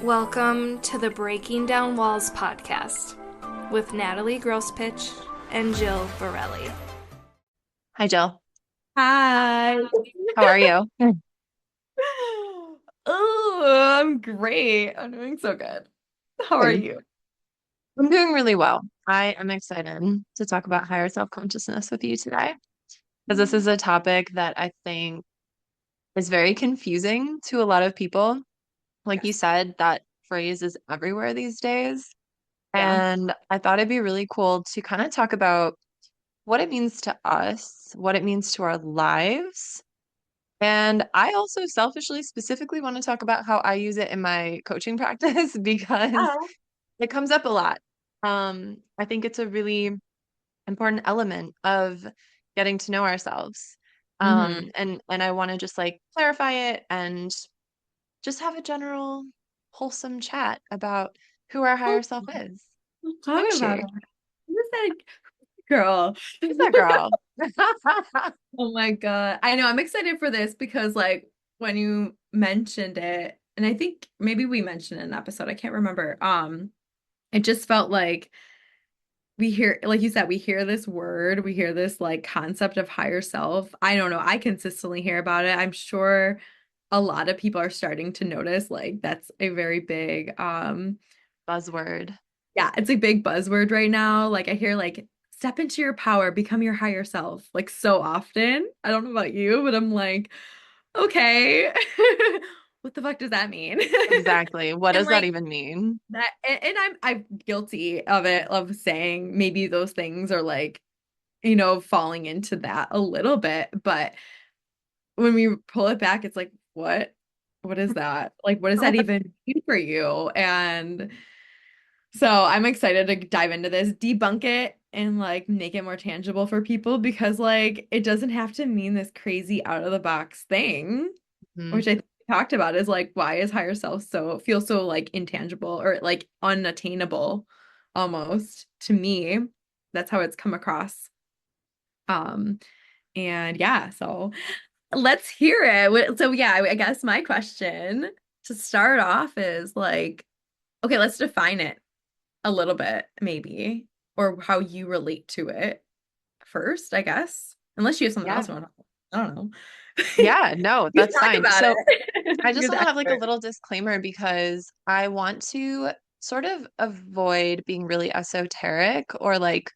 Welcome to the Breaking Down Walls podcast with Natalie Grospitch and Jill Barrile. Hi, Jill. Hi. How are you? Oh, I'm great. I'm doing so good. How are Good. you? I'm doing really well. I am excited to talk about higher self-consciousness with you today because this is a topic that I think is very confusing to a lot of people. Like you Yes. said, that phrase is everywhere these days. Yeah. And I thought it'd be really cool to kind of talk about what it means to us, what it means to our lives. And I also selfishly, specifically want to talk about how I use it in my coaching practice because Oh. it comes up a lot. I think it's a really important element of getting to know ourselves. Mm-hmm. And I want to just like clarify it and just have a general wholesome chat about who our higher self is. Let's Who talk is about she? it. Who's that girl? Who's that girl? Oh my God. I know I'm excited for this because when you mentioned it, and I think maybe we mentioned it in an episode, I can't remember. It just felt like we hear, like you said, we hear this word, we hear this like concept of higher self. I don't know. I consistently hear about it. I'm sure a lot of people are starting to notice like that's a very big Buzzword. yeah, it's a big buzzword right now. Like I hear like step into your power, become your higher self, like so often. I don't know about you, but I'm like, okay. What the fuck does that mean? Exactly. What And does that like even mean? that and I'm guilty of it, of saying maybe those things are like, falling into that a little bit, but when we pull it back, it's like, what is that? Like, what does that even mean for you? And so I'm excited to dive into this, debunk it, and like make it more tangible for people because like it doesn't have to mean this crazy out of the box thing, Mhm. which I think we talked about is like why is higher self so feel so like intangible or like unattainable almost to me. That's how it's come across. Um and yeah, so let's hear it. So yeah, I guess my question to start off is like, okay, let's define it a little bit, maybe, or how you relate to it first, I guess. Unless you have something Yeah. else you want to, I don't know. Yeah, no, You can that's talk fine. about So I it. just You're want the to have like a expert. little disclaimer because I want to sort of avoid being really esoteric or like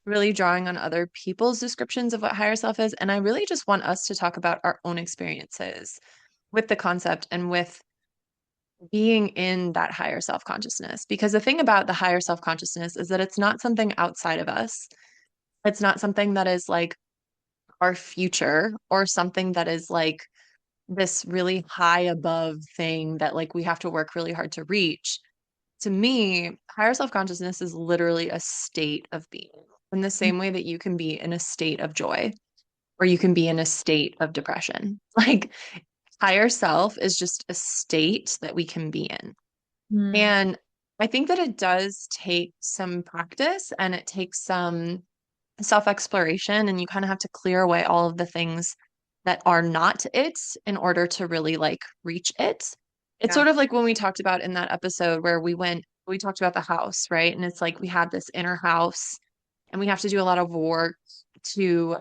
really drawing on other people's descriptions of what higher self is. And I really just want us to talk about our own experiences with the concept and with being in that higher self consciousness. Because the thing about the higher self consciousness is that it's not something outside of us. It's not something that is like our future or something that is like this really high above thing that like we have to work really hard to reach. To me, higher self-consciousness is literally a state of being in the same way that you can be in a state of joy or you can be in a state of depression. Like higher self is just a state that we can be in. Hmm. And I think that it does take some practice and it takes some self-exploration, and you kind of have to clear away all of the things that are not it in order to really like reach it. It's Yeah. sort of like when we talked about in that episode where we talked about the house, right? And it's like we have this inner house and we have to do a lot of work to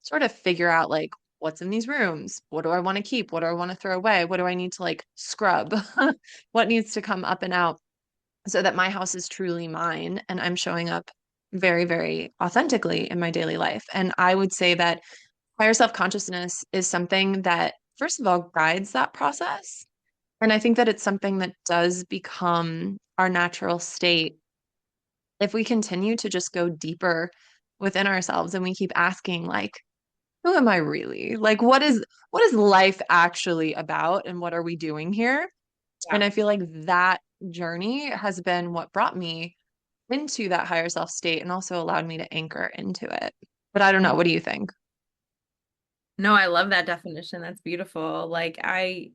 sort of figure out like what's in these rooms? What do I want to keep? What do I want to throw away? What do I need to like scrub? What needs to come up and out so that my house is truly mine and I'm showing up very, very authentically in my daily life. And I would say that higher self-consciousness is something that, first of all, guides that process. And I think that it's something that does become our natural state if we continue to just go deeper within ourselves and we keep asking, like, who am I really? Like, what is life actually about and what are we doing here? And Yeah. I feel like that journey has been what brought me into that higher self state and also allowed me to anchor into it. But I don't know. What do you think? No, I love that definition. That's beautiful. I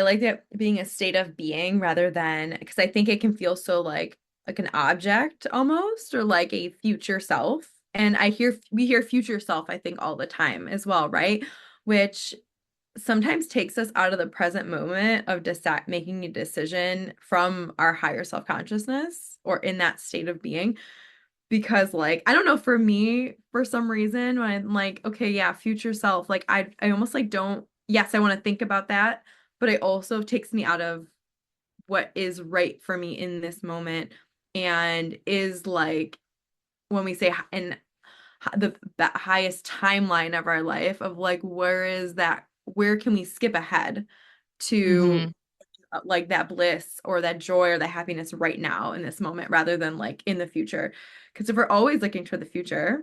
like that being a state of being rather than because I think it can feel so like an object almost or like a future self. And we hear future self, I think, all the time as well, right? Which sometimes takes us out of the present moment of making a decision from our higher self-consciousness or in that state of being. Because like, I don't know, for me, for some reason, when I'm like, okay, yeah, future self, like I almost like don't, yes, I want to think about that, but it also takes me out of what is right for me in this moment and is like when we say in the that highest timeline of our life of like where can we skip ahead to Hmm. like that bliss or that joy or that happiness right now in this moment rather than like in the future. Because if we're always looking to the future,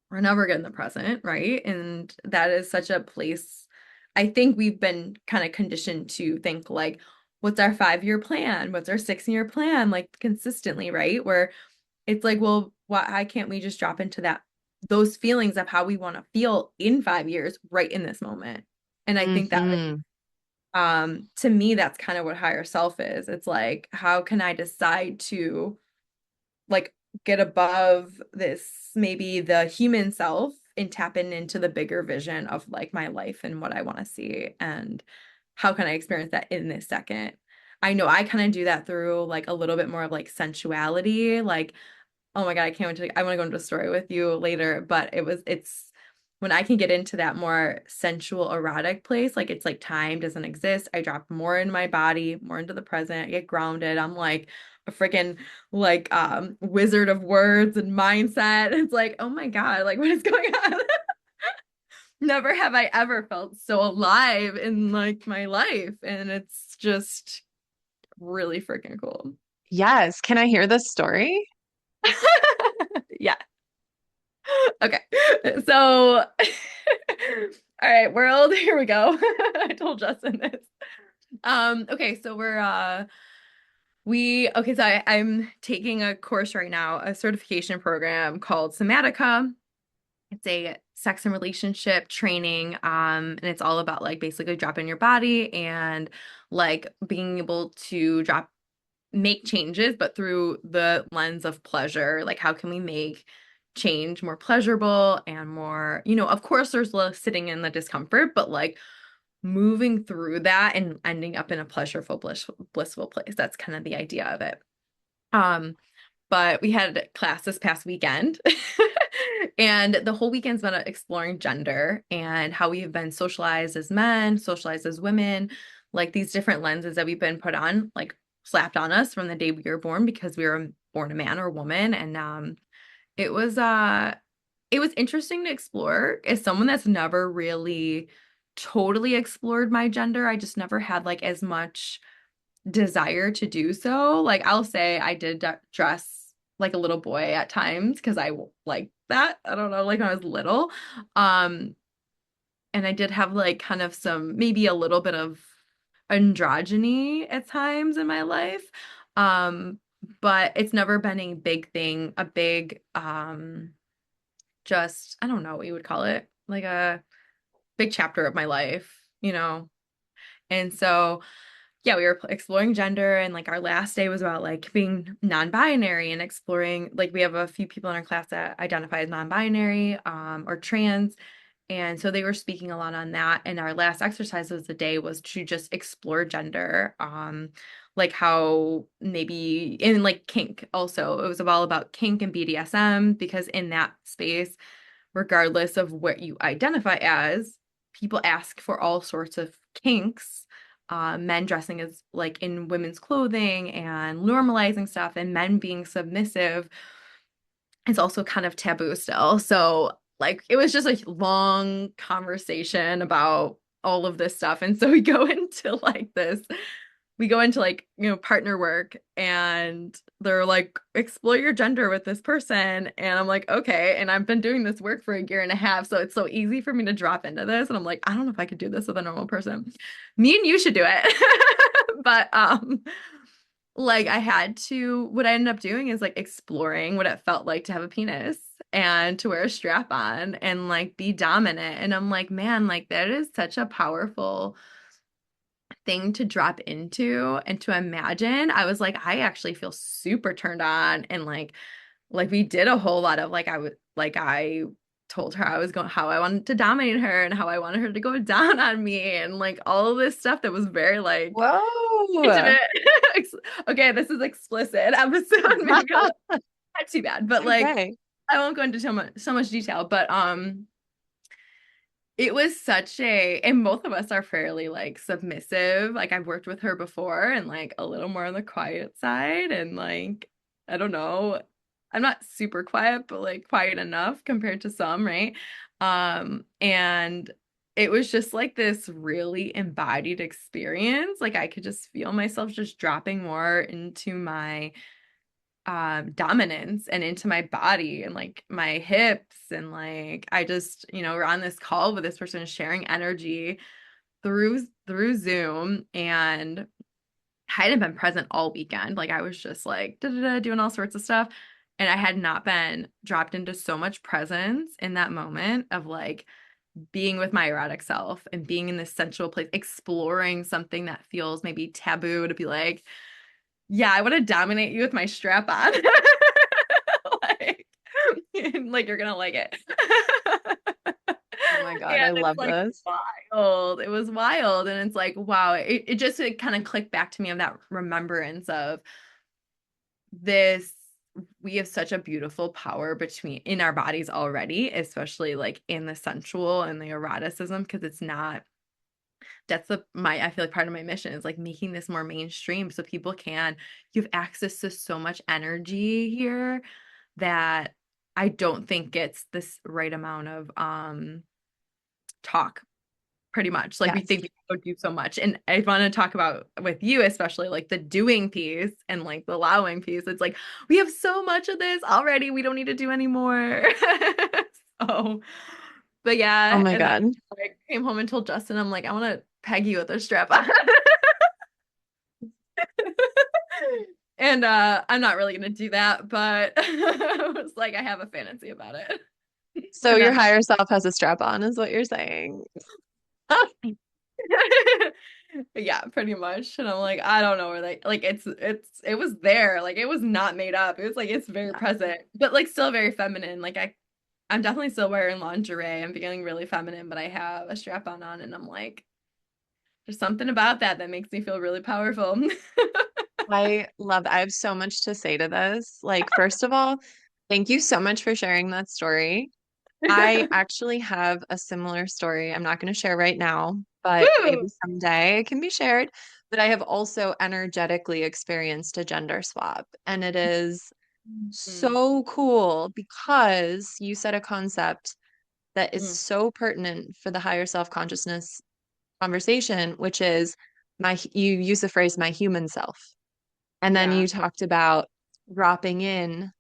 we're never getting the present, right? And that is such a place. I think we've been kind of conditioned to think like, what's our 5-year plan? What's our 6-year plan? Like consistently, right? Where it's like, well, why can't we just drop into those feelings of how we want to feel in 5 years right in this moment? And I think that Hmm. to me, that's kind of what higher self is. It's like, how can I decide to like get above this, maybe the human self and tap into the bigger vision of like my life and what I want to see and how can I experience that in this second? I know I kind of do that through like a little bit more of like sensuality, like oh my God, I can't wait I want to go into a story with you later, but it's when I can get into that more sensual, erotic place, like it's like time doesn't exist. I drop more in my body, more into the present, I get grounded. I'm like a freaking like wizard of words and mindset. It's like, oh my God, like what is going on? Never have I ever felt so alive in like my life. And it's just really freaking cool. Yes. Can I hear this story? Yeah. Okay. So, all right, world, here we go. I told Justin this. Okay, so I'm taking a course right now, a certification program called Somatica. It's a sex and relationship training, and it's all about like basically dropping your body and like being able to make changes, but through the lens of pleasure. Like, how can we make change more pleasurable and more, of course, there's sitting in the discomfort, but like moving through that and ending up in a pleasureful, blissful place. That's kind of the idea of it. Um, but we had class this past weekend. And the whole weekend's been exploring gender and how we have been socialized as men, socialized as women, like these different lenses that we've been put on, like slapped on us from the day we were born because we were born a man or a woman. And it was it was interesting to explore as someone that's never really totally explored my gender. I just never had like as much desire to do so. Like I'll say I did dress like a little boy at times because I like that. I don't know, like when I was little. Um, and I did have like kind of some maybe a little bit of androgyny at times in my life. Um, but it's never been a big thing, a big just I don't know what you would call it, like a big chapter of my life. And so yeah, we were exploring gender and like our last day was about like being non-binary and exploring like we have a few people in our class that identify as non-binary or trans. And so they were speaking a lot on that. And our last exercise of the day was to just explore gender, like how maybe in like kink also. It was all about kink and BDSM because in that space, regardless of what you identify as, people ask for all sorts of kinks. Men dressing as like in women's clothing and normalizing stuff, and men being submissive is also kind of taboo still. So, like, it was just a long conversation about all of this stuff. And so we go into like, partner work and they're like, explore your gender with this person. And I'm like, okay. And I've been doing this work for a year and a half. So it's so easy for me to drop into this. And I'm like, I don't know if I could do this with a normal person. Me and you should do it. But, like what I ended up doing is like exploring what it felt like to have a penis and to wear a strap on and like be dominant. And I'm like, man, like that is such a powerful thing to drop into and to imagine. I was like, I actually feel super turned on and like we did a whole lot of like I told her how I wanted to dominate her and how I wanted her to go down on me and like all of this stuff that was very like Whoa. intimate. Okay, this is explicit episode, maybe a little, not too bad, but like Okay. I won't go into so much detail, but it was such a, and both of us are fairly like submissive. Like I've worked with her before and like a little more on the quiet side and like I don't know. I'm not super quiet, but like quiet enough compared to some, right? And it was just like this really embodied experience. Like I could just feel myself just dropping more into my dominance and into my body and like my hips and like I just, we're on this call with this person sharing energy through Zoom and I hadn't been present all weekend. Like I was just like da, da, da, doing all sorts of stuff and I had not been dropped into so much presence in that moment of like being with my erotic self and being in this sensual place, exploring something that feels maybe taboo to be like, yeah, I want to dominate you with my strap on. like, like you're gonna like it. Oh my God, I And it's love like this. wild. It was wild. And it's like, wow, it just kind of clicked back to me of that remembrance of this. We have such a beautiful power between in our bodies already, especially like in the sensual and the eroticism, because it's not that's I feel like part of my mission is like making this more mainstream so people can you have access to so much energy here that I don't think gets this right amount of talk pretty much. Like we Yes. think we don't do so much. And I want to talk about with you, especially like the doing piece and like the allowing piece. It's like we have so much of this already. We don't need to do anymore. So, but Oh yeah. my And then God. I came home and told Justin, I'm like, I want to peg you with a strap on. And I'm not really gonna do that, but I was like, I have a fantasy about it. So And your then higher self has a strap on, is what you're saying. yeah, pretty much. And I'm like, I don't know where they like it was there. Like it was not made up. It was like it's very Yeah. present, but like still very feminine. Like I'm definitely still wearing lingerie. I'm feeling really feminine, but I have a strap on and I'm like, there's something about that that makes me feel really powerful. I love that. I have so much to say to this. Like, first of all, thank you so much for sharing that story. I actually have a similar story. I'm not going to share right now, but maybe Woo! someday it can be shared. But I have also energetically experienced a gender swap, and it is Mm, so cool because you said a concept that is mm, so pertinent for the higher self-consciousness conversation, which is you use the phrase my human self. And then yeah, you talked about dropping in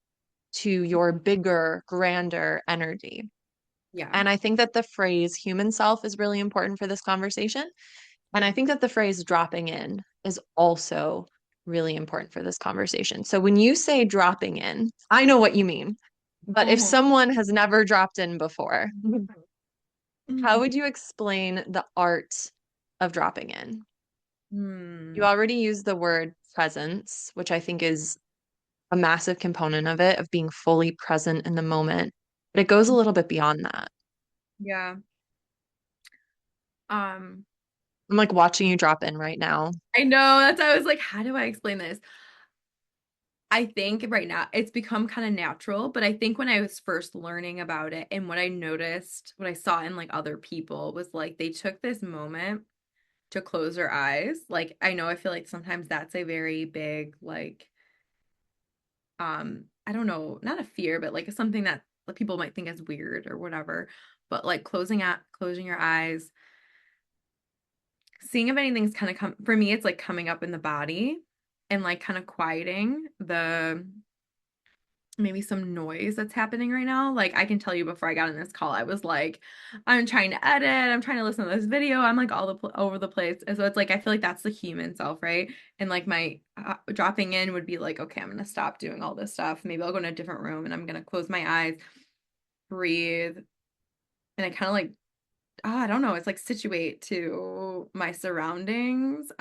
to your bigger, grander energy. yeah. And I think that the phrase human self is really important for this conversation. And I think that the phrase dropping in is also really important for this conversation. So when you say dropping in, I know what you mean. But if Mhm. someone has never dropped in before, how Mhm. would you explain the art of dropping in? You Hmm. already used the word presence, which I think is a massive component of it, of being fully present in the moment. But it goes a little bit beyond that. Yeah. Um, I'm like watching you drop in right now. I know that's why I was like, how do I explain this? I think right now it's become kind of natural, but I think when I was first learning about it and what I noticed, what I saw in like other people was like they took this moment to close their eyes. Like I know I feel like sometimes that's a very big like I don't know, not a fear, but like something that like, people might think is weird or whatever. But like closing your eyes, seeing if anything's kind of come for me, it's like coming up in the body and like kind of quieting the maybe some noise that's happening right now. Like I can tell you before I got in this call, I was like, I'm trying to edit, I'm trying to listen to this video, I'm like all over the place. And so it's like I feel like that's the human self, right? And like my dropping in would be like, okay, I'm gonna stop doing all this stuff. Maybe I'll go in a different room and I'm gonna close my eyes, breathe, and I kind of like, I don't know, it's like situate to my surroundings.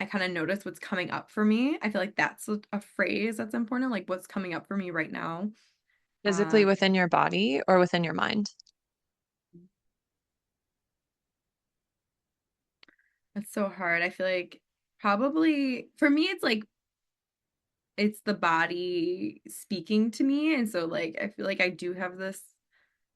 I kind of notice what's coming up for me. I feel like that's a phrase that's important, like what's coming up for me right now. Physically within your body or within your mind? It's so hard. I feel like probably for me, it's like it's the body speaking to me. And so, like, I feel like I do have this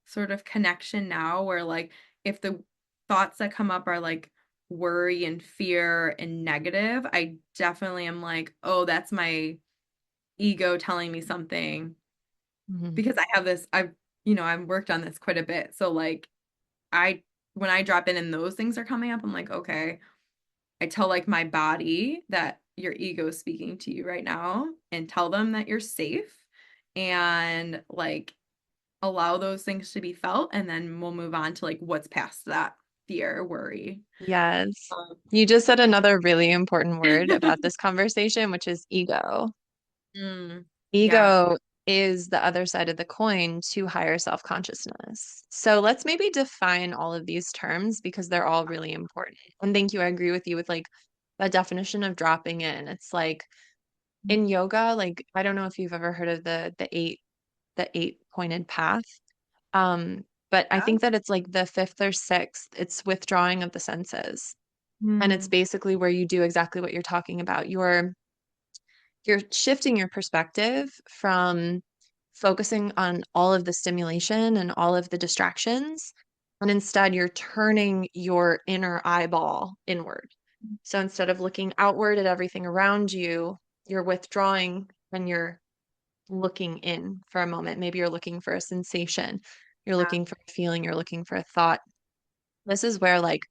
sort of connection now where, like, if the thoughts that come up are like worry and fear and negative, I definitely am like, oh, that's my ego telling me something Mhm. because I have this, I've worked on this quite a bit. So, like, I, when I drop in and those things are coming up, I'm like, okay, I tell like my body that your ego is speaking to you right now and tell them that you're safe and like allow those things to be felt and then we'll move on to like what's past that fear, worry. Yes. Um, You just said another really important word about this conversation, which is ego. mm, yeah. Ego is the other side of the coin to higher self-consciousness. So let's maybe define all of these terms because they're all really important. And thank you. I agree with you with like the definition of dropping in. It's like in yoga, like I don't know if you've ever heard of the eight pointed path. Um, but I Yeah. think that it's like the fifth or sixth, it's withdrawing of the senses. And it's Mm, basically where you do exactly what you're talking about. You're shifting your perspective from focusing on all of the stimulation and all of the distractions, and instead you're turning your inner eyeball inward. So instead of looking outward at everything around you, you're withdrawing and you're looking in for a moment. Maybe you're looking for a sensation, you're yeah. looking for a feeling, you're looking for a thought. This is where like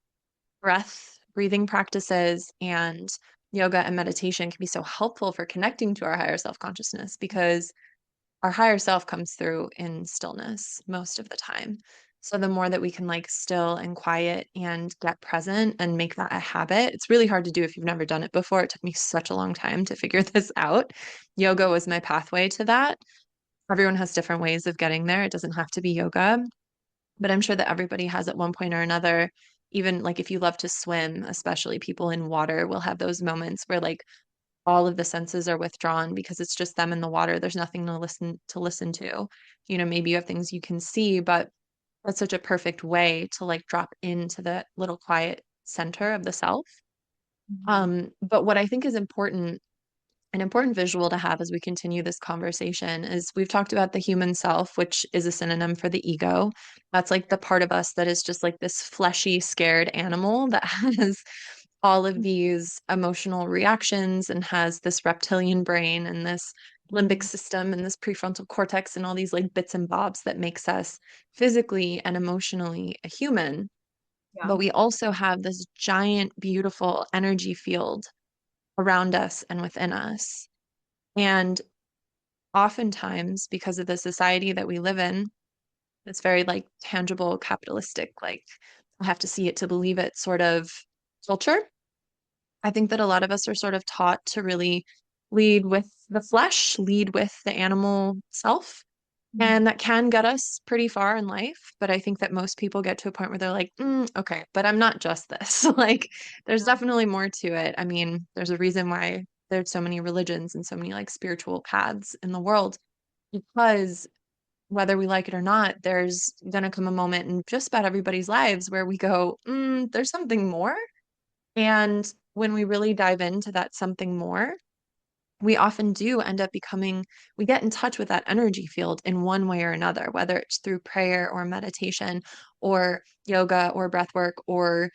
breathing practices and yoga and meditation can be so helpful for connecting to our higher self consciousness because our higher self comes through in stillness most of the time. So the more that we can like still and quiet and get present and make that a habit, it's really hard to do if you've never done it before. It took me such a long time to figure this out. Yoga was my pathway to that. Everyone has different ways of getting there. It doesn't have to be yoga, but I'm sure that everybody has at one point or another, even like if you love to swim, especially people in water will have those moments where like all of the senses are withdrawn because it's just them in the water. There's nothing to listen to. Maybe you have things you can see, but that's such a perfect way to like drop into the little quiet center of the self. Mhm. But what I think is important an important visual to have as we continue this conversation is we've talked about the human self, which is a synonym for the ego. That's like the part of us that is just like this fleshy, scared animal that has all of these emotional reactions and has this reptilian brain and this limbic Mhm. system and this prefrontal cortex and all these like bits and bobs that makes us physically and emotionally a human. Yeah. But we also have this giant, beautiful energy field around us and within us. And oftentimes, because of the society that we live in, it's very like tangible, capitalistic, like I have to see it to believe it sort of culture. I think that a lot of us are sort of taught to really lead with the flesh, lead with the animal self. Mhm. And that can get us pretty far in life. But I think that most people get to a point where they're like, okay, but I'm not just this. Like, there's Yeah. definitely more to it. I mean, there's a reason why there's so many religions and so many like spiritual paths in the world, because whether we like it or not, there's going to come a moment in just about everybody's lives where we go, there's something more. And when we really dive into that something more, we often do end up we get in touch with that energy field in one way or another, whether it's through prayer or meditation or yoga or breath work or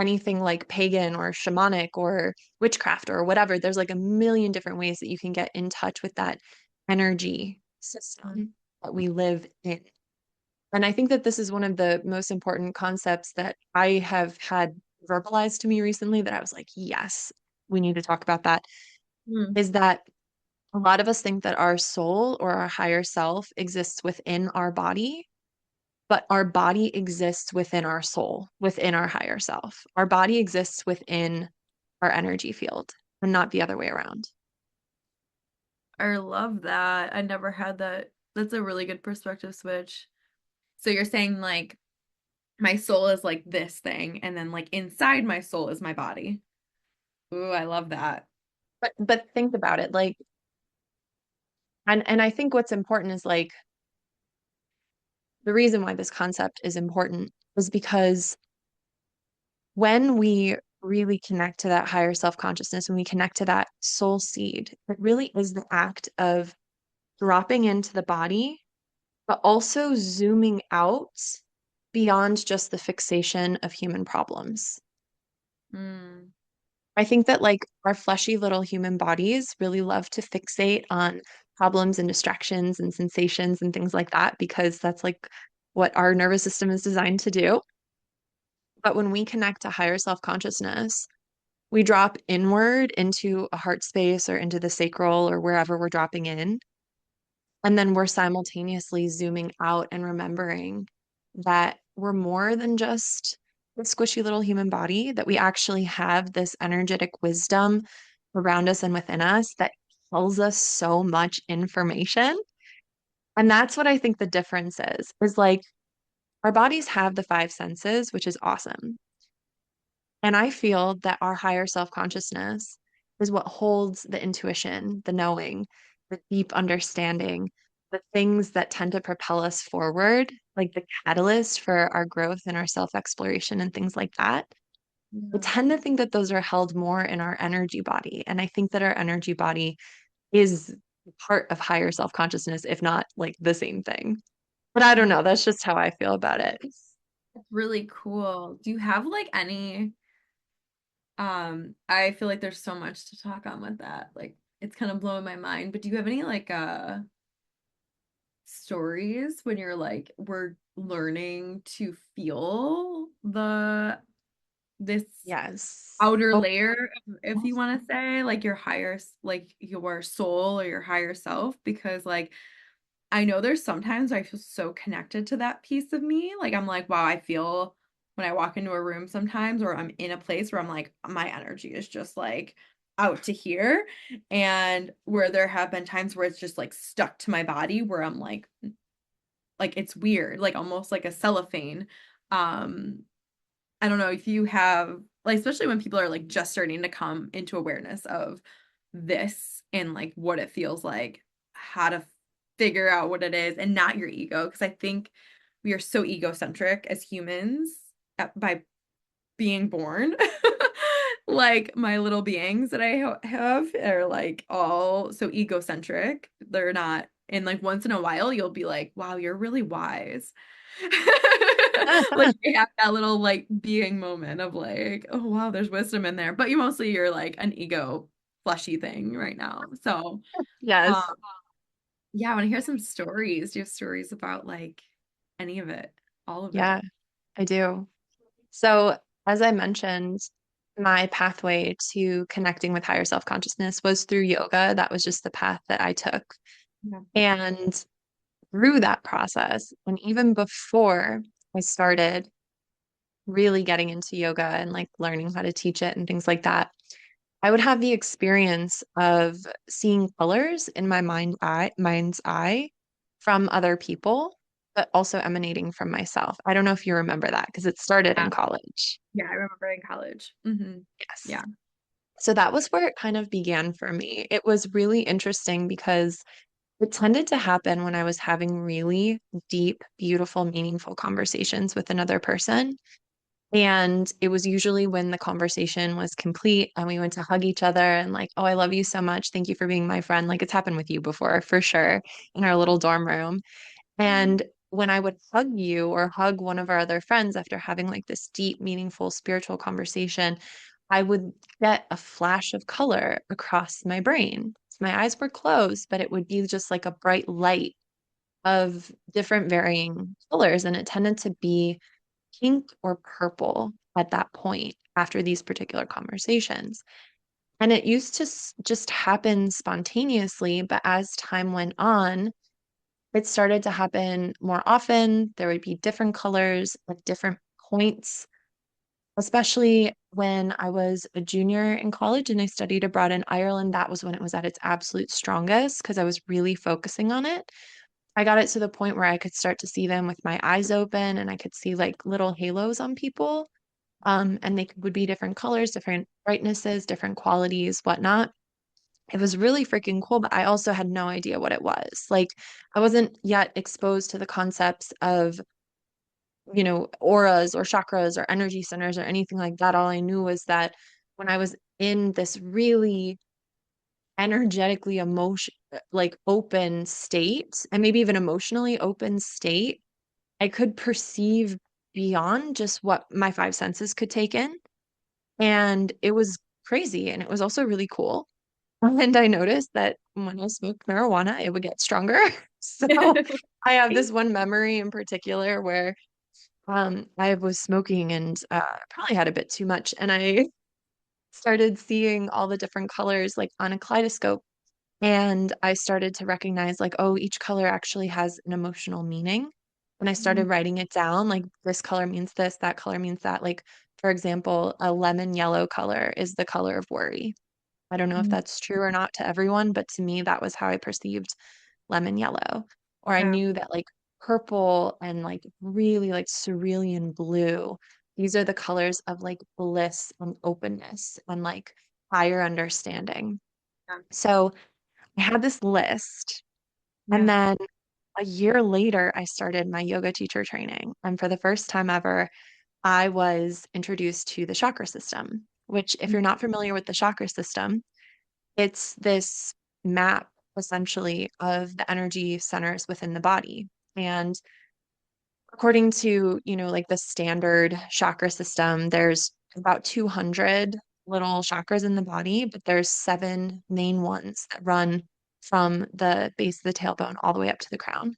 anything like pagan or shamanic or witchcraft or whatever. There's like a million different ways that you can get in touch with that energy Mhm. system that we live in. And I think that this is one of the most important concepts that I have had verbalized to me recently that I was like, yes, we need to talk about that, Mm. is that a lot of us think that our soul or our higher self exists within our body, but our body exists within our soul, within our higher self. Our body exists within our energy field and not the other way around. I love that. I never had that. That's a really good perspective switch. So you're saying like my soul is like this thing, and then like inside my soul is my body. Ooh, I love that. But think about it, like, and I think what's important is like the reason why this concept is important is because when we really connect to that higher self-consciousness, when we connect to that soul seed, it really is the act of dropping into the body, but also zooming out beyond just the fixation of human problems. Mm. I think that like our fleshy little human bodies really love to fixate on problems and distractions and sensations and things like that because that's like what our nervous system is designed to do. But when we connect to higher self-consciousness, we drop inward into a heart space or into the sacral or wherever we're dropping in. And then we're simultaneously zooming out and remembering that we're more than just a squishy little human body, that we actually have this energetic wisdom around us and within us that tells us so much information. And that's what I think the difference is like our bodies have the five senses, which is awesome. And I feel that our higher self-consciousness is what holds the intuition, the knowing, the deep understanding, the things that tend to propel us forward, like the catalyst for our growth and our self-exploration and things like that. I Yeah. tend to think that those are held more in our energy body. And I think that our energy body is part of higher self-consciousness, if not like the same thing. But I don't know. That's just how I feel about it. That's really cool. Do you have like any I feel like there's so much to talk on with that. Like it's kind of blowing my mind, but do you have any like stories when you're like we're learning to feel the this Yes. outer Oh, layer, if you want to say, like your like your soul or your higher self, because like I know there's sometimes I feel so connected to that piece of me. Like I'm like, wow, I feel when I walk into a room sometimes or I'm in a place where I'm like, my energy is just like out to here. And where there have been times where it's just like stuck to my body where I'm like it's weird, like almost like a cellophane. Um, I don't know if you have like especially when people are like just starting to come into awareness of this and like what it feels like, how to figure out what it is and not your ego. Because I think we are so egocentric as humans by being born. Like my little beings that I have are like all so egocentric. They're not, and like once in a while you'll be like, wow, you're really wise. Like you have that little like being moment of like, oh wow, there's wisdom in there. But you mostly you're like an ego fleshy thing right now. So um yes. yeah, I want to hear some stories. Do you have stories about like any of it, all of it? Yeah, I do. So, as I mentioned, my pathway to connecting with higher self-consciousness was through yoga. That was just the path that I took. Yeah. And through that process, and even before I started really getting into yoga and like learning how to teach it and things like that, I would have the experience of seeing colors in my mind's eye from other people, but also emanating from myself. I don't know if you remember that because it started Yeah. in college. Yeah, I remember in college. Yes. Yeah. So that was where it kind of began for me. It was really interesting because it tended to happen when I was having really deep, beautiful, meaningful conversations with another person. And it was usually when the conversation was complete and we went to hug each other and like, oh, I love you so much. Thank you for being my friend. Like it's happened with you before, for sure, in our little dorm room. And when I would hug you or hug one of our other friends after having like this deep, meaningful spiritual conversation, I would get a flash of color across my brain. My eyes were closed, but it would be just like a bright light of different varying colors. And it tended to be pink or purple at that point after these particular conversations. And it used to just happen spontaneously, but as time went on, it started to happen more often. There would be different colors at different points, especially when I was a junior in college and I studied abroad in Ireland. That was when it was at its absolute strongest because I was really focusing on it. I got it to the point where I could start to see them with my eyes open and I could see like little halos on people. And they would be different colors, different brightnesses, different qualities, whatnot. it was really freaking cool, but I also had no idea what it was. Like, I wasn't yet exposed to the concepts of, auras or chakras or energy centers or anything like that. All I knew was that when I was in this really energetically like open state, and maybe even emotionally open state, I could perceive beyond just what my five senses could take in. And it was crazy. And it was also really cool. And I noticed that when I smoked marijuana, it would get stronger. So I have this one memory in particular where I was smoking and probably had a bit too much. And I started seeing all the different colors like on a kaleidoscope. And I started to recognize, like, oh, each color actually has an emotional meaning. And I started writing it down, like, this color means this, that color means that. Like, for example, a lemon yellow color is the color of worry. I don't know if Mm. that's true or not to everyone, but to me, that was how I perceived lemon yellow. Or I Yeah. knew that, like, purple and like really like cerulean blue, these are the colors of like bliss and openness and like higher understanding. Yeah. So I had this list. And Yeah. then a year later, I started my yoga teacher training. And for the first time ever, I was introduced to the chakra system, which, if you're not familiar with the chakra system, it's this map essentially of the energy centers within the body. And according to, like the standard chakra system, there's about 200 little chakras in the body, but there's seven main ones that run from the base of the tailbone all the way up to the crown.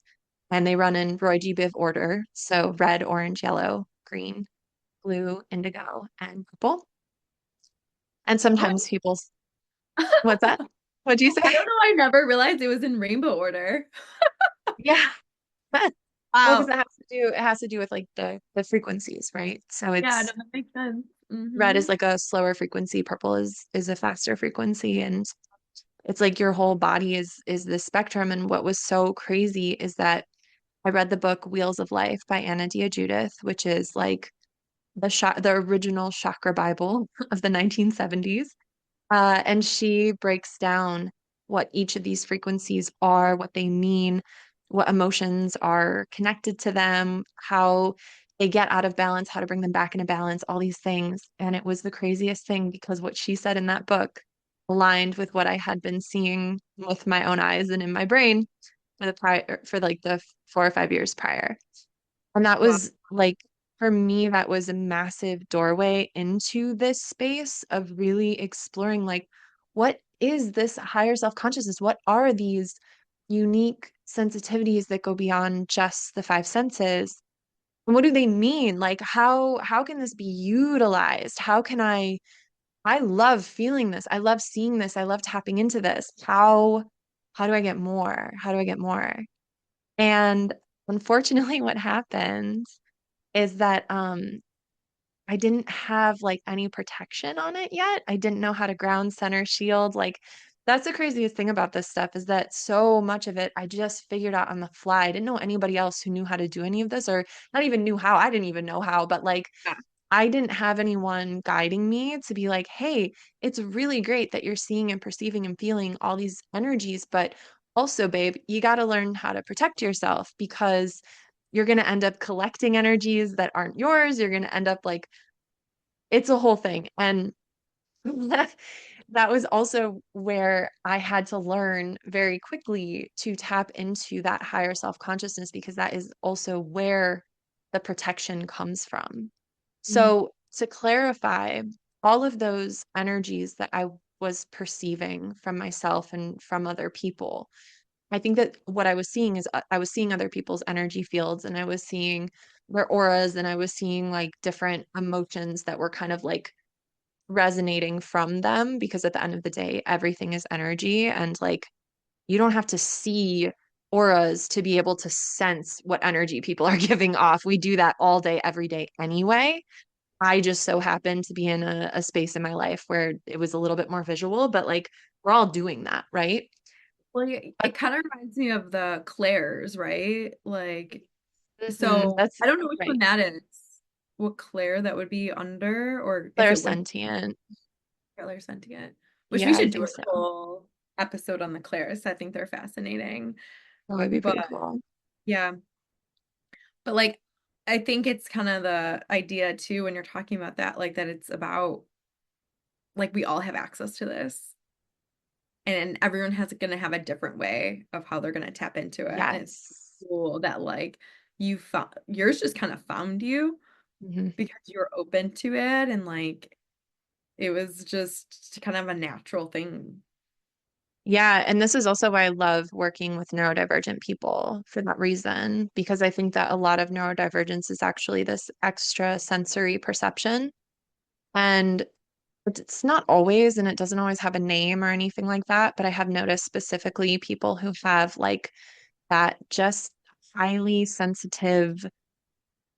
And they run in Roy G. Biv order. So red, orange, yellow, green, blue, indigo, and purple. And Oh, sometimes what's that? What'd you I say? don't know. I never realized it was in rainbow order. Yeah. Well, because Wow. it has to do with like the frequencies, right? So Yeah, no, it's that makes sense. red Mm-hmm. is like a slower frequency, purple is a faster frequency, and it's like your whole body is the spectrum. And what was so crazy is that I read the book Wheels of Life by Anna Dia Judith, which is like the original chakra Bible of the 1970s. And she breaks down what each of these frequencies are, what they mean, what emotions are connected to them, how they get out of balance, how to bring them back into balance, all these things. And it was the craziest thing because what she said in that book aligned with what I had been seeing with my own eyes and in my brain for like the 4 or 5 years prior. And that Wow. was like, for me, that was a massive doorway into this space of really exploring, like, what is this higher self-consciousness? What are these unique sensitivities that go beyond just the five senses? And what do they mean? Like, how can this be utilized? I love feeling this. I love seeing this. I love tapping into this. How do I get more? How do I get more? And unfortunately, what happened is that I didn't have like any protection on it yet. I didn't know how to ground center shield. Like, that's the craziest thing about this stuff is that so much of it I just figured out on the fly. I didn't know anybody else who knew how to do any of this, or not even knew how. I didn't even know how, but like Yeah. I didn't have anyone guiding me to be like, hey, it's really great that you're seeing and perceiving and feeling all these energies, but also, babe, you got to learn how to protect yourself because you're going to end up collecting energies that aren't yours. You're going to end up like, it's a whole thing. And that was also where I had to learn very quickly to tap into that higher self-consciousness because that is also where the protection comes from. Mm. So, to clarify, all of those energies that I was perceiving from myself and from other people, I think that what I was seeing is I was seeing other people's energy fields and I was seeing their auras and I was seeing like different emotions that were kind of like resonating from them because at the end of the day, everything is energy and like you don't have to see auras to be able to sense what energy people are giving off. We do that all day, every day anyway. I just so happened to be in a space in my life where it was a little bit more visual, but like we're all doing that, right? Well, But it kind of reminds me of the Clairs, right? Like, mhm, so that's I don't know which one right. that is. What Claire that would be under, or if They're it wouldn't sentient. be Claire sentient, which we Yeah, I should do think a so. full. episode on the Clairs. I think they're fascinating. That would be But pretty cool. yeah, but like I think it's kind of the idea too when you're talking about that, like that it's about like we all have access to this and everyone has going to have a different way of how they're going to tap into it. And it's Yes. cool that like you found yours just kind of found you Hmm. because you're open to it and like it was just kind of a natural thing. Yeah, and this is also why I love working with neurodivergent people for that reason, because I think that a lot of neurodivergence is actually this extra sensory perception. And it's not always, and it doesn't always have a name or anything like that, but I have noticed specifically people who have like that just highly sensitive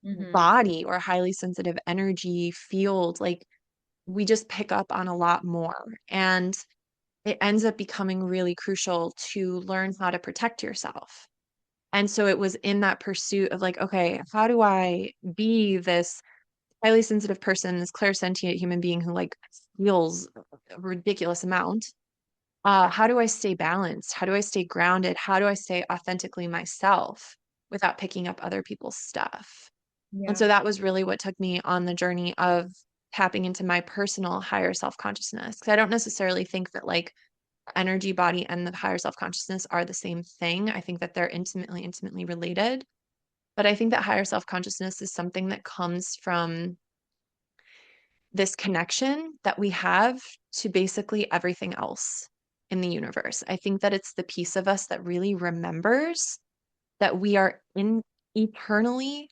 Hmm. body or highly sensitive energy field, like we just pick up on a lot more. And it ends up becoming really crucial to learn how to protect yourself. And so it was in that pursuit of like, okay, how do I be this highly sensitive person, this clairsentient human being who like feels a ridiculous amount? How do I stay balanced? How do I stay grounded? How do I stay authentically myself without picking up other people's stuff? And Yeah. so that was really what took me on the journey of tapping into my personal higher self-consciousness. Because I don't necessarily think that like energy body and the higher self-consciousness are the same thing. I think that they're intimately, intimately related. But I think that higher self-consciousness is something that comes from this connection that we have to basically everything else in the universe. I think that it's the piece of us that really remembers that we are in eternally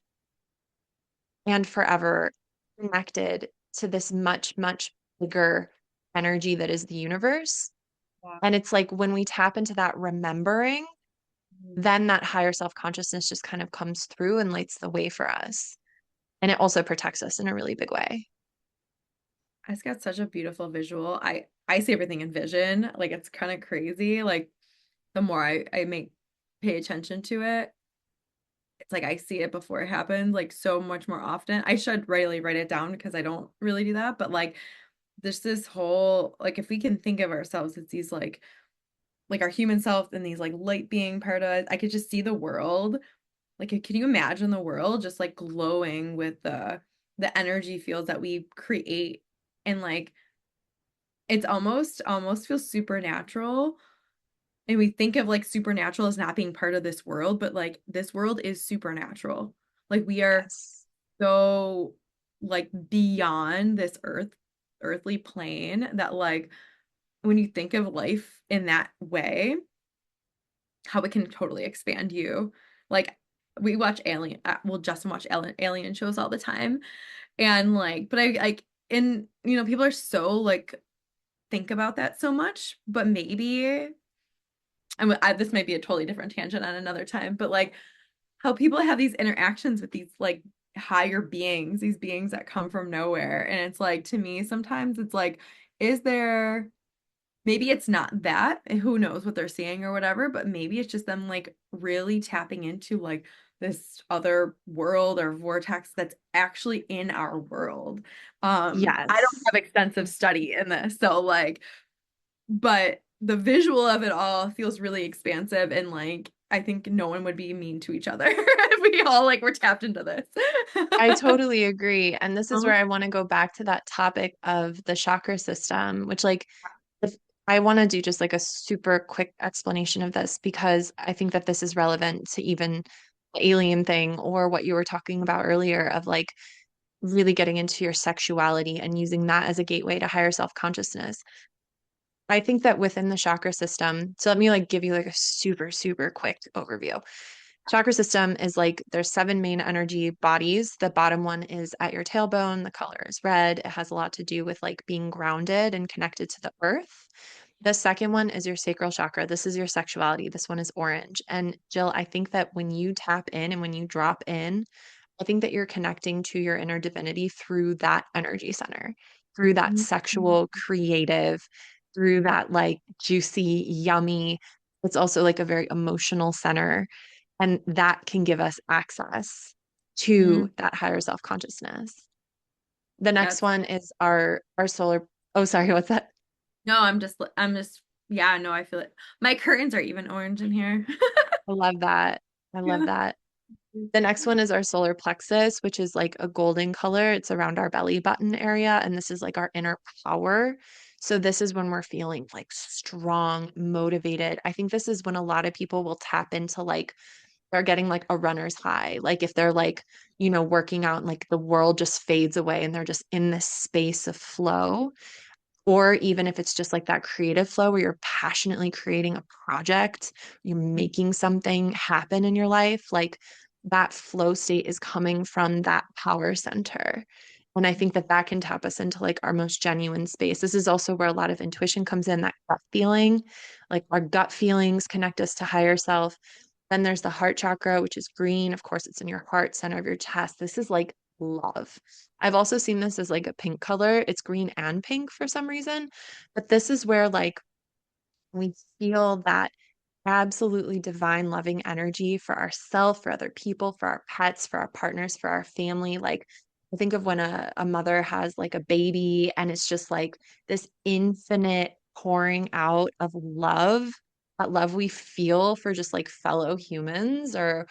and forever connected to this much, much bigger energy that is the universe. Yeah. And it's like when we tap into that remembering, Mhm. then that higher self-consciousness just kind of comes through and lights the way for us. And it also protects us in a really big way. I just got such a beautiful visual. I see everything in vision. Like it's kind of crazy. Like the more I make pay attention to it, it's like I see it before it happens, like so much more often. I should really write it down because I don't really do that. But like there's this whole like if we can think of ourselves as these like our human self and these like light being part of it, I could just see the world. Like can you imagine the world just like glowing with the energy fields that we create and like it's almost feels supernatural. And we think of like supernatural as not being part of this world, but like this world is supernatural. Like we are Yes. so like beyond this earthly plane that like when you think of life in that way, how it can totally expand you. Like we watch well, Justin watch alien shows all the time. And like, but I like and people are so like think about that so much, but maybe this might be a totally different tangent on another time, but like how people have these interactions with these like higher beings, these beings that come from nowhere. And it's like to me, sometimes it's like, is there maybe it's not that, and who knows what they're seeing or whatever, but maybe it's just them like really tapping into like this other world or vortex that's actually in our world. I don't Yes. have extensive study in this, so like but the visual of it all feels really expansive and like I think no one would be mean to each other if we all like were tapped into this. I totally agree. And this is Uh-huh. where I want to go back to that topic of the chakra system, which like if I want to do just like a super quick explanation of this because I think that this is relevant to even the alien thing or what you were talking about earlier of like really getting into your sexuality and using that as a gateway to higher self-consciousness. I think that within the chakra system, so let me like give you like a super, super quick overview. Chakra system is like there's seven main energy bodies. The bottom one is at your tailbone. The color is red. It has a lot to do with like being grounded and connected to the earth. The second one is your sacral chakra. This is your sexuality. This one is orange. And Jill, I think that when you tap in and when you drop in, I think that you're connecting to your inner divinity through that energy center, through that Mhm. sexual, creative, through that like juicy, yummy. It's also like a very emotional center. And that can give us access to Mhm. that higher self-consciousness. The next That's one is our solar. Oh, sorry, what's that? no, I'm just Yeah, no, I feel it. My curtains are even orange in here. I love that. I love Yeah. that. The next one is our solar plexus, which is like a golden color. It's around our belly button area, and this is like our inner power. So this is when we're feeling like strong, motivated. I think this is when a lot of people will tap into like they're getting like a runner's high. Like if they're like, working out and like the world just fades away and they're just in this space of flow. Or even if it's just like that creative flow where you're passionately creating a project, you're making something happen in your life, like that flow state is coming from that power center. And I think that that can tap us into like our most genuine space. This is also where a lot of intuition comes in, that gut feeling, like our gut feelings connect us to higher self. Then there's the heart chakra, which is green. Of course, it's in your heart, center of your chest. This is like love. I've also seen this as like a pink color. It's green and pink for some reason. But this is where like we feel that absolutely divine loving energy for ourselves, for other people, for our pets, for our partners, for our family. Like I think of when a mother has like a baby and it's just like this infinite pouring out of love, that love we feel for just like fellow humans or,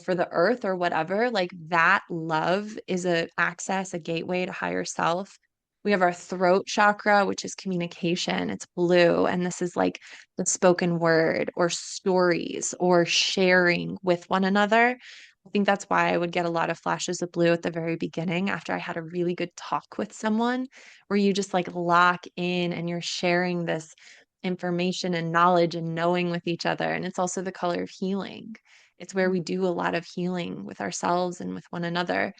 for the earth or whatever. Like that love is a access, a gateway to higher self. We have our throat chakra, which is communication. It's blue. And this is like the spoken word or stories or sharing with one another. I think that's why I would get a lot of flashes of blue at the very beginning after I had a really good talk with someone, where you just like lock in and you're sharing this information and knowledge and knowing with each other. And it's also the color of healing. It's where we do a lot of healing with ourselves and with one another.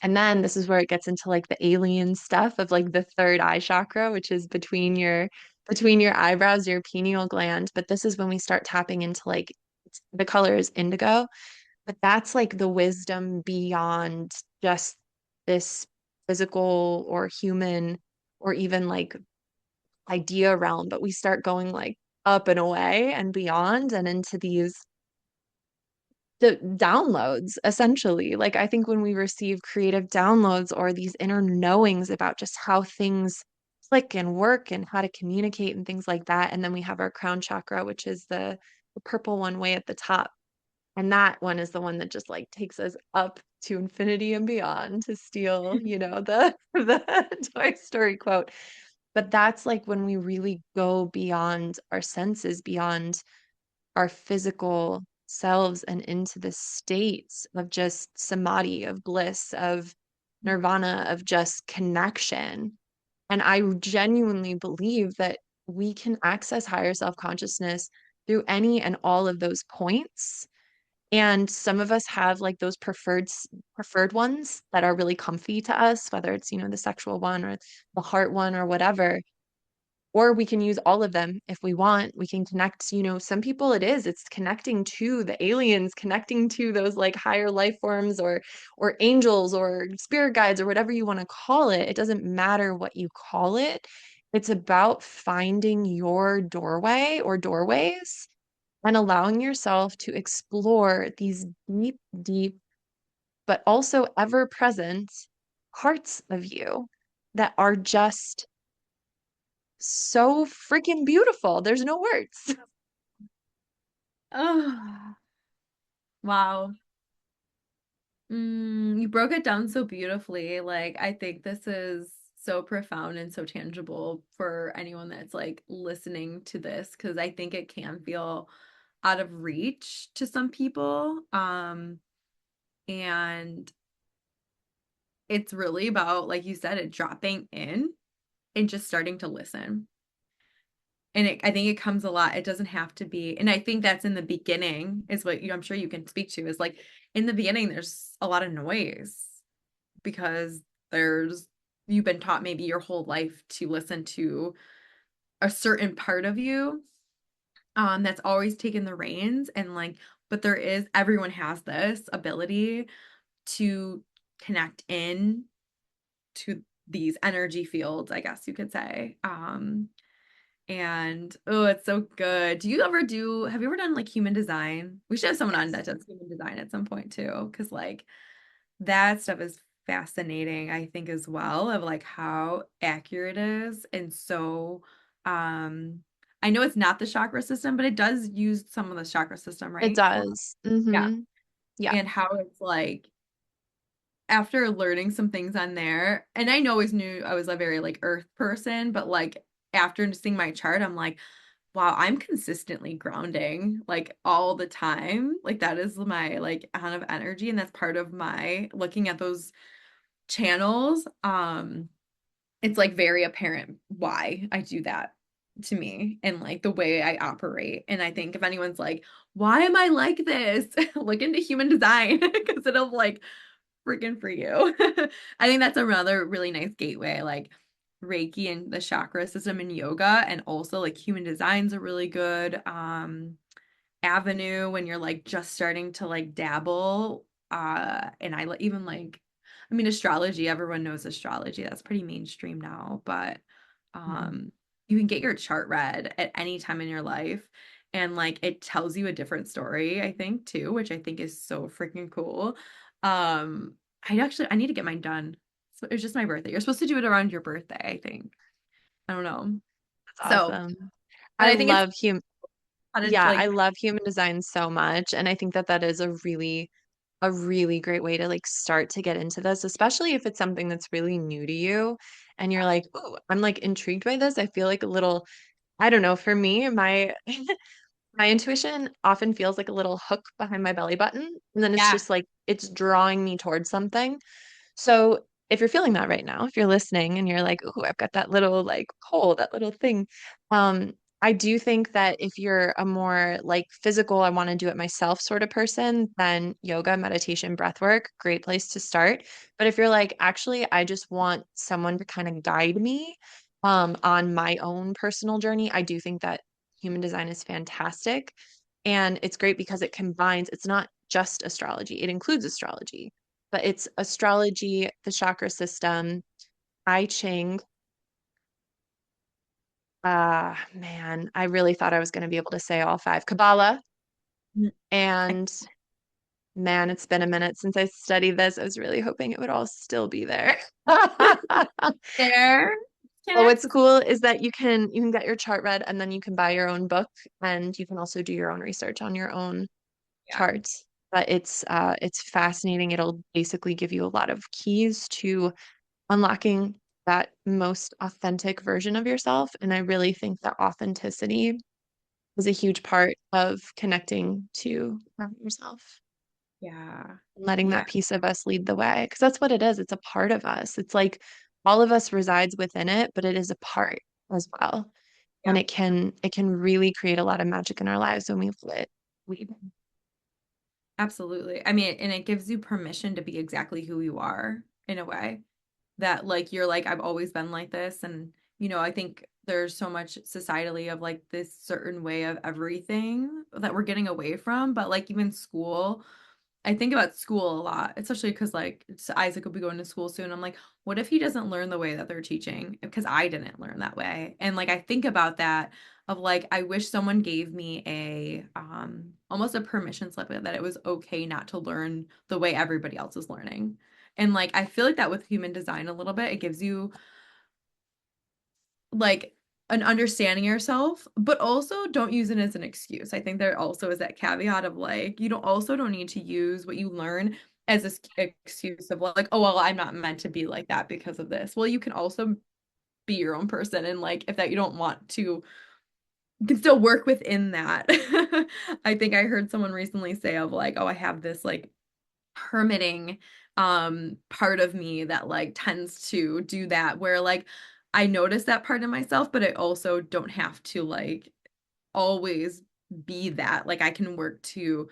And then this is where it gets into like the alien stuff of like the third eye chakra, which is between your eyebrows, your pineal gland. But this is when we start tapping into like the color is indigo, but that's like the wisdom beyond just this physical or human or even like idea realm. But we start going like up and away and beyond and into these the downloads essentially. Like I think when we receive creative downloads or these inner knowings about just how things click and work and how to communicate and things like that, and then we have our crown chakra, which is the purple one way at the top, and that one is the one that just like takes us up to infinity and beyond, to steal the Toy Story quote. But that's like when we really go beyond our senses, beyond our physical selves and into the states of just samadhi, of bliss, of nirvana, of just connection. And I genuinely believe that we can access higher self consciousness through any and all of those points. And some of us have like those preferred ones that are really comfy to us, whether it's, the sexual one or the heart one or whatever, or we can use all of them if we want. We can connect, some people it's connecting to the aliens, connecting to those like higher life forms or angels or spirit guides or whatever you want to call it. It doesn't matter what you call it. It's about finding your doorway or doorways and allowing yourself to explore these deep, deep, but also ever present parts of you that are just so freaking beautiful. There's no words. Oh, wow. You broke it down so beautifully. Like, I think this is so profound and so tangible for anyone that's like listening to this, because I think it can feel out of reach to some people. And it's really about, like you said, it dropping in and just starting to listen. And I think it comes a lot. It doesn't have to be, and I think that's in the beginning is what I'm sure you can speak to, is like in the beginning, there's a lot of noise because you've been taught maybe your whole life to listen to a certain part of you, that's always taken the reins, and like, but everyone has this ability to connect in to these energy fields, I guess you could say. And oh, it's so good. Have you ever done like human design? We should have someone on Yes. that does human design at some point too, because like that stuff is fascinating, I think, as well, of like how accurate it is and so I know it's not the chakra system, but it does use some of the chakra system, It right? For does. yeah. Yeah. And how it's like after learning some things on there, and I always knew I was a very like earth person, but like after seeing my chart, I'm like, wow, I'm consistently grounding like all the time. Like that is my like amount of energy, and that's part of my looking at those channels. It's like very apparent why I do that to me and like the way I operate. And I think if anyone's like, why am I like this? Look into human design because it'll like freaking for you. I think that's another really nice gateway, like Reiki and the chakra system and yoga, and also like human design's a really good avenue when you're like just starting to like dabble. And even like, I mean, astrology, everyone knows astrology. That's pretty mainstream now, but Mhm. you can get your chart read at any time in your life. And like it tells you a different story, I think, too, which I think is so freaking cool. Um, I need to get mine done. So it's just my birthday. You're supposed to do it around your birthday, I think. I don't know. That's So, awesome. but I I think it's love hum how to Yeah, like, I love human design so much. And I think that that is a really great way to like start to get into this, especially if it's something that's really new to you and you're like, oh, I'm like intrigued by this. I feel like a little, I don't know, for me, my my intuition often feels like a little hook behind my belly button. And then it's yeah, just like it's drawing me towards something. So if you're feeling that right now, if you're listening and you're like, oh, I've got that little like pull, that little thing, I do think that if you're a more like physical, I want to do it myself sort of person, then yoga, meditation, breath work, great place to start. But if you're like, actually, I just want someone to kind of guide me on my own personal journey, I do think that human design is fantastic. And it's great because it combines, it's not just astrology, it includes astrology, but it's astrology, the chakra system, I Ching. Man, I really thought I was going to be able to say all five. Kabbalah, mm, I- and man, it's been a minute since I studied this. I was really hoping it would all still be there. there. Well, what's Connect. cool is that you can get your chart read and then you can buy your own book and you can also do your own research on your own Yeah. charts. But it's fascinating. It'll basically give you a lot of keys to unlocking that most authentic version of yourself. And I really think that authenticity is a huge part of connecting to yourself Yeah. and letting Yeah. that piece of us lead the way. Because that's what it is. It's a part of us. It's like all of us resides within it, but it is a part as well. And Yeah. it can really create a lot of magic in our lives when we let it lead. Absolutely. I mean, and it gives you permission to be exactly who you are in a way that like you're like I've always been like this, and I think there's so much societally of like this certain way of everything that we're getting away from, but like even school, I think about school a lot, especially because like Isaac will be going to school soon. I'm like, what if he doesn't learn the way that they're teaching? Because I didn't learn that way. And like I think about that of like I wish someone gave me a almost a permission slip that it was okay not to learn the way everybody else is learning. And like I feel like that with human design a little bit, it gives you like an understanding yourself, but also don't use it as an excuse. I think there also is that caveat of like you don't need to use what you learn as an excuse of like, oh well, I'm not meant to be like that because of this. Well, you can also be your own person, and like if that you don't want to, you can still work within that. I think I heard someone recently say of like, oh, I have this like hermiting part of me that like tends to do that where like I notice that part in myself, but I also don't have to like always be that. Like I can work to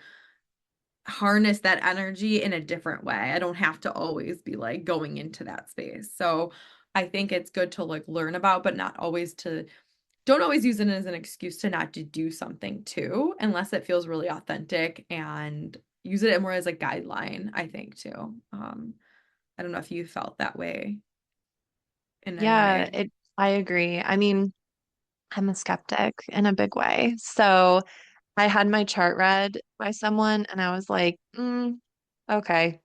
harness that energy in a different way. I don't have to always be like going into that space. So I think it's good to like learn about, but not always to don't always use it as an excuse to not to do something too, unless it feels really authentic, and use it more as a guideline, I think too. I don't know if you felt that way in any Yeah, way. I agree. I mean, I'm a skeptic in a big way. So I had my chart read by someone and I was like, okay,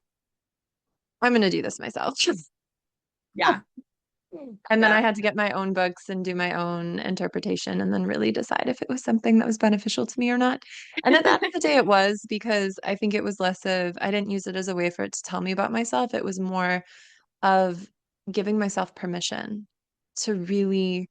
I'm gonna do this myself. Yeah. And then Yeah. I had to get my own books and do my own interpretation and then really decide if it was something that was beneficial to me or not. And at the end of the day, it was because I think it was less of, I didn't use it as a way for it to tell me about myself. It was more of giving myself permission to really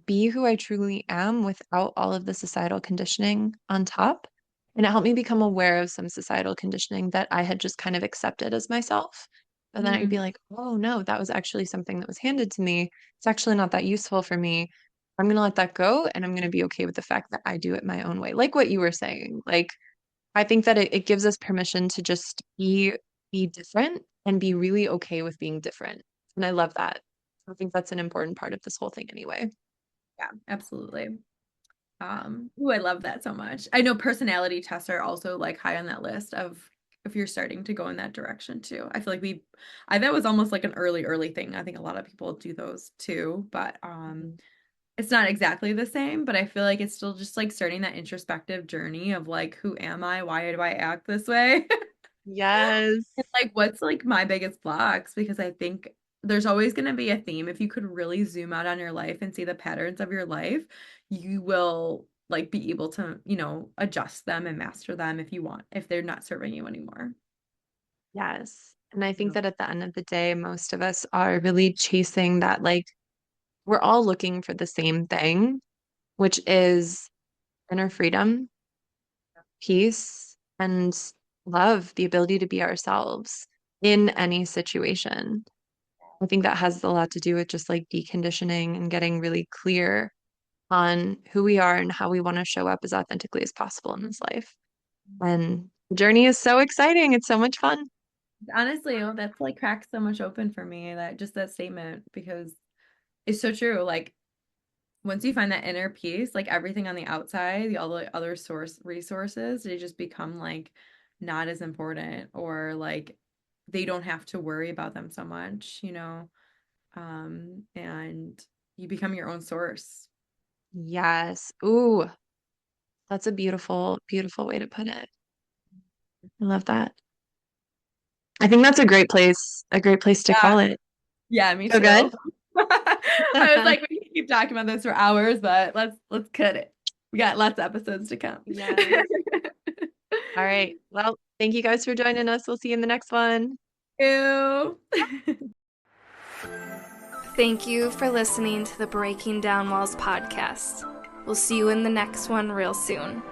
be who I truly am without all of the societal conditioning on top. And it helped me become aware of some societal conditioning that I had just kind of accepted as myself. And then I'd be Mm. like, oh no, that was actually something that was handed to me. It's actually not that useful for me. I'm going to let that go and I'm going to be okay with the fact that I do it my own way. Like what you were saying. Like, I think that it gives us permission to just be different and be really okay with being different. And I love that. I think that's an important part of this whole thing anyway. Yeah, absolutely. I love that so much. I know personality tests are also like high on that list of if you're starting to go in that direction too. I feel like that was almost like an early thing. I think a lot of people do those too, but it's not exactly the same, but I feel like it's still just like starting that introspective journey of like, who am I? Why do I act this way? Yes. And like, what's like my biggest blocks? Because I think there's always going to be a theme. If you could really zoom out on your life and see the patterns of your life, you will like be able to, adjust them and master them if you want, if they're not serving you anymore. Yes. And I think Yeah. that at the end of the day, most of us are really chasing that, like, we're all looking for the same thing, which is inner freedom, peace, and love, the ability to be ourselves in any situation. I think that has a lot to do with just like deconditioning and getting really clear on who we are and how we want to show up as authentically as possible in this life. And the journey is so exciting. It's so much fun. Honestly, that's like cracks so much open for me, that statement, because it's so true. Like once you find that inner peace, like everything on the outside, all the other resources, they just become like not as important, or like they don't have to worry about them so much. And you become your own source. Yes. Ooh, that's a beautiful, beautiful way to put it. I love that. I think that's a great place to Yeah, call it. yeah, me So good. too. I was like, we can keep talking about this for hours, but let's cut it. We got lots of episodes to come. Yes. All right. Well, thank you guys for joining us. We'll see you in the next one. Ew. Thank you for listening to the Breaking Down Walls podcast. We'll see you in the next one real soon.